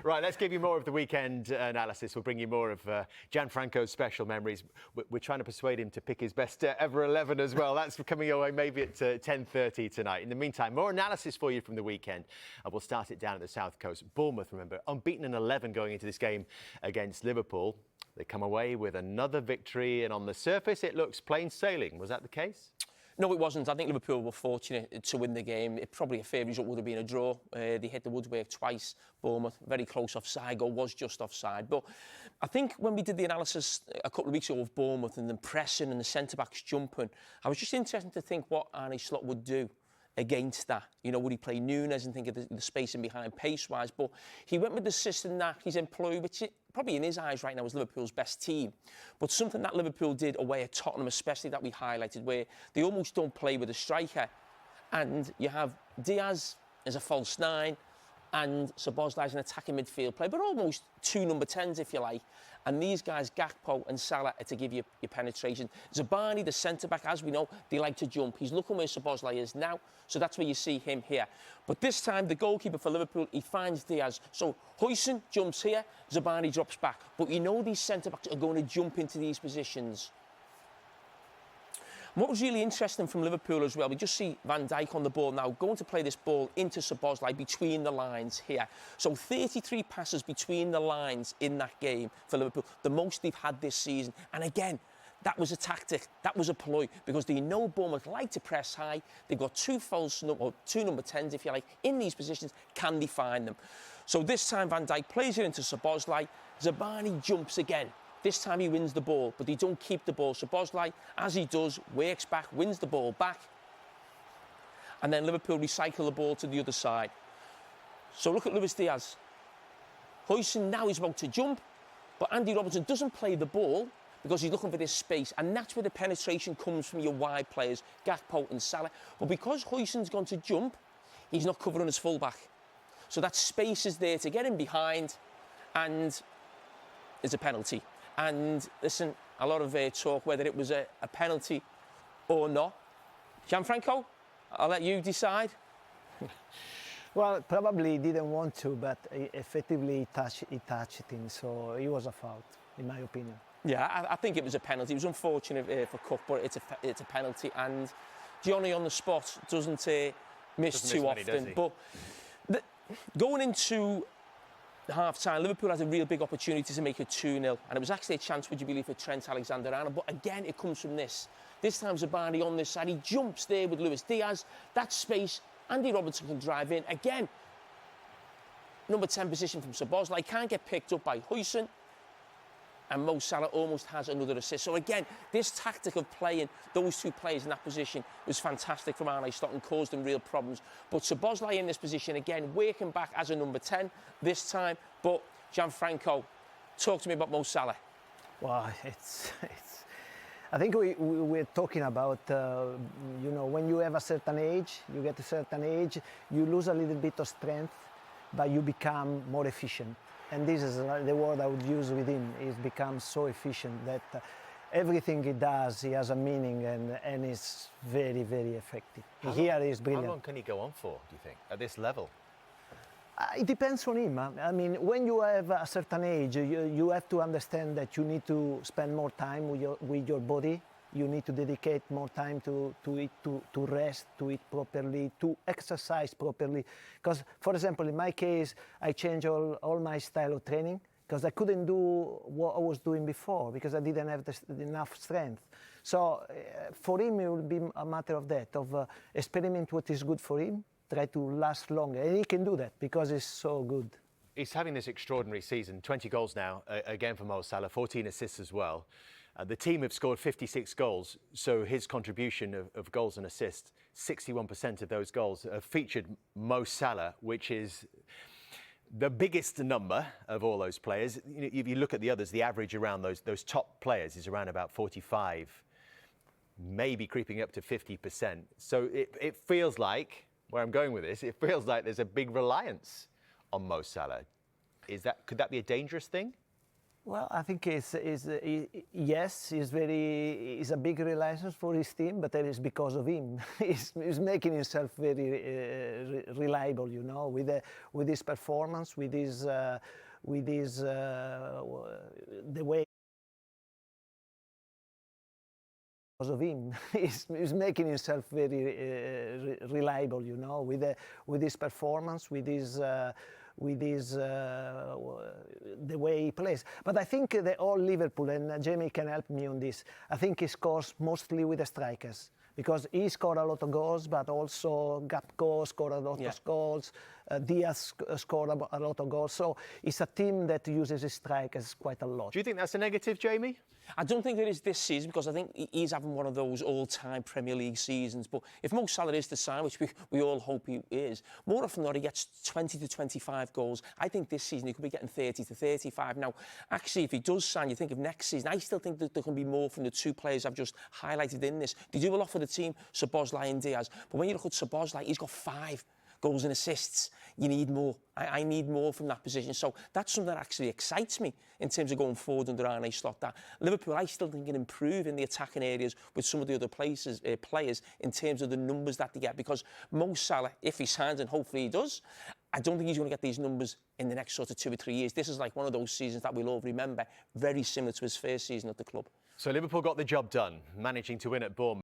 Right, let's give you more of the weekend analysis. We'll bring you more of Gianfranco's special memories. We're trying to persuade him to pick his best ever 11 as well. That's coming your way maybe at 10:30 tonight. In the meantime, more analysis for you from the weekend. We'll start it down at the South Coast. Bournemouth, remember, unbeaten in 11 going into this game against Liverpool. They come away with another victory, and on the surface, it looks plain sailing. Was that the case? No, it wasn't. I think Liverpool were fortunate to win the game. Probably a fair result would have been a draw. They hit the woodwork twice. Bournemouth, very close offside goal, was just offside. But I think when we did the analysis a couple of weeks ago of Bournemouth and the pressing and the centre-backs jumping, I was just interested to think what ARNE Slot would do against that. You know, would he play Nunes and think of the space in behind pace-wise? But he went with the system that he's employed, which probably in his eyes right now is Liverpool's best team. But something that Liverpool did away at Tottenham, especially that we highlighted, where they almost don't play with a striker. And you have Diaz as a false nine and Szoboszlai as an attacking midfield player, but almost two number 10s, if you like. And these guys, Gakpo and Salah, are to give you your penetration. Zabani, the centre-back, as we know, they like to jump. He's looking where Szoboszlai is now, so that's where you see him here. But this time, the goalkeeper for Liverpool, he finds Diaz. So Huijsen jumps here, Zabani drops back. But you know these centre-backs are going to jump into these positions. And what was really interesting from Liverpool as well, we just see Van Dijk on the ball now, going to play this ball into Szoboszlai between the lines here. So 33 passes between the lines in that game for Liverpool, the most they've had this season. And again, that was a tactic, that was a ploy, because they know Bournemouth like to press high. They've got two number 10s, if you like, in these positions. Can they find them? So this time Van Dijk plays it into Szoboszlai. Zabani jumps again. This time he wins the ball, but they don't keep the ball. Szoboszlai, as he does, works back, wins the ball back. And then Liverpool recycle the ball to the other side. So look at Luis Diaz. Huijsen now is about to jump, but Andy Robertson doesn't play the ball because he's looking for this space. And that's where the penetration comes from your wide players, Gakpo and Salah. But because Huijsen's gone to jump, he's not covering his fullback. So that space is there to get him behind, and it's a penalty. And listen, a lot of talk whether it was a penalty or not. Gianfranco, I'll let you decide. Well, probably he didn't want to, but effectively he touched him, so it was a foul, in my opinion. Yeah, I think it was a penalty. It was unfortunate for Cook, but it's a penalty. And Johnny on the spot doesn't miss too often. But going into half-time, Liverpool has a real big opportunity to make it 2-0, and it was actually a chance, would you believe, for Trent Alexander-Arnold. But again, it comes from this. This time Zabani on this side, he jumps there with Luis Diaz. That space, Andy Robertson can drive in. Again, number 10 position from Szoboszlai, can't get picked up by Huijsen. And Mo Salah almost has another assist. So again, this tactic of playing those two players in that position was fantastic from ARNE Slot and caused them real problems. But Szoboszlai in this position, again, working back as a number 10 this time. But Gianfranco, talk to me about Mo Salah. Well, I think we're talking about, you know, when you have a certain age, you get a certain age, you lose a little bit of strength, but you become more efficient. And this is the word I would use with him. He's become so efficient that everything he does, he has a meaning, and is very, very effective. Here he's brilliant. How long can he go on for, do you think, at this level? It depends on him. I mean, when you have a certain age, you have to understand that you need to spend more time with your body. You need to dedicate more time to eat, to rest, to eat properly, to exercise properly. Because, for example, in my case, I changed all my style of training because I couldn't do what I was doing before because I didn't have enough strength. So for him, it will be a matter of that, of experiment what is good for him, try to last longer. And he can do that because he's so good. He's having this extraordinary season, 20 goals now, again for Mo Salah, 14 assists as well. The team have scored 56 goals, so his contribution of goals and assists, 61% of those goals have featured Mo Salah, which is the biggest number of all those players. If you look at the others, the average around those top players is around about 45, maybe creeping up to 50%. So it feels like, where I'm going with this, it feels like there's a big reliance on Mo Salah. Could that be a dangerous thing? Well, I think yes, he's a big reliance for his team, but that is because of him. He's making himself very reliable, you know, with his performance, with his the way. Because of him, he's making himself very reliable, you know, with his performance, with his the way he plays. But I think the all Liverpool, and Jamie can help me on this, I think he scores mostly with the strikers, because he scored a lot of goals, but also Gakpo scored a lot of goals, Diaz scored a lot of goals. So it's a team that uses his strikers quite a lot. Do you think that's a negative, Jamie? I don't think it is this season, because I think he's having one of those all-time Premier League seasons. But if Mo Salah is to sign, which we all hope he is, more often than not he gets 20 to 25 goals. I think this season he could be getting 30 to 35. Now, actually, if he does sign, you think of next season, I still think that there can be more from the two players I've just highlighted in this. They do a lot for the team, Szoboszlai and Diaz. But when you look at Szoboszlai, he's got 5 goals and assists. You need more. I need more from that position. So that's something that actually excites me in terms of going forward under ARNE slot. That Liverpool, I still think, can improve in the attacking areas with some of the other players in terms of the numbers that they get. Because Mo Salah, if he signs, and hopefully he does, I don't think he's going to get these numbers in the next sort of 2 or 3 years. This is like one of those seasons that we'll all remember, very similar to his first season at the club. So Liverpool got the job done, managing to win at Bournemouth.